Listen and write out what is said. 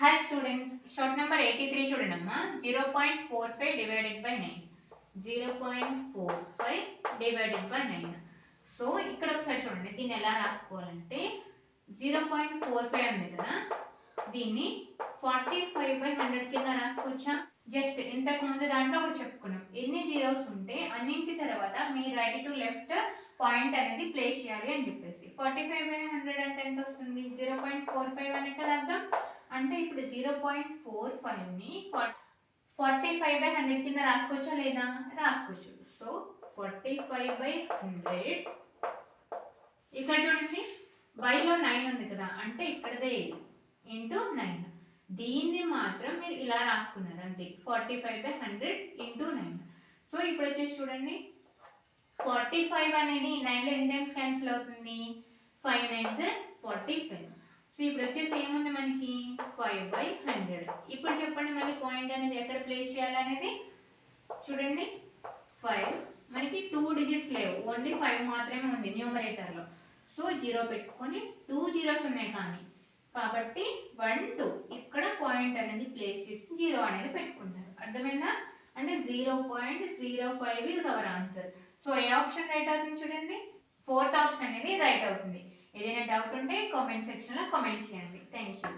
Hi students, short number 83 చూడండమ్మా 0.45 divided by 9. 0.45 divided by 9. So ఇక్కడ ఒకసారి చూడండి, దీన్ని ఎలా రాసుకోవాలంటే 0.45 ఉంది కదా, దీన్ని 45/100 కింద రాసుకోవచ్చా? జస్ట్ ఇంతకు ముందు దాంట్లో ఒకటి చెప్పుకున్నాం, ఎన్ని జీరోస్ ఉంటే అన్నింటి తర్వాత మీ రైట్ టు లెఫ్ట్ పాయింట్ అనేది ప్లేస్ చేయాలి అని చెప్పేసి. 45/100 అంటే ఎంత వస్తుంది? 0.45 అనే కదా అర్థం. అంటే ఇప్పుడు 0.45ని 45/100 కింద రాసుకోవచ్చా లేదా? రాసుకోవచ్చు. సో 45/100 ఇక్కడ చూడండి, బైలో 9 ఉంది కదా, అంటే ఇక్కడదే ఇంటూ 9. దీన్ని మాత్రం మీరు ఇలా రాసుకున్నారు అంతే, 45/100 ఇంటూ 9. సో ఇప్పుడు వచ్చేసి చూడండి, 45 అనేది 9లో ఎన్ని టైమ్స్ క్యాన్సిల్ అవుతుంది? 5 9s 45. సో ఇప్పుడు వచ్చేసి ఏముంది మనకి? 5/100. ఇప్పుడు చెప్పండి, మళ్ళీ పాయింట్ అనేది ఎక్కడ ప్లేస్ చేయాలనేది చూడండి. 5 మనకి 2 డిజిట్స్ లేవు, ఓన్లీ 5 మాత్రమే ఉంది న్యూమరేటర్లో. సో 0 పెట్టుకొని 2 జీరోస్ ఉన్నాయి కాబట్టి 1 2 ఇక్కడ పాయింట్ అనేది ప్లేస్ చేసి 0 అనేది పెట్టుకుంటారు. అర్థమైందా? అంటే 0.05 is our answer. So A option right అవుతుంది చూడండి, 4th ఆప్షన్ అనేది రైట్ అవుతుంది. ఏదైనా డౌట్ ఉంటే కామెంట్ సెక్షన్లో కామెంట్ చేయండి. Thank you.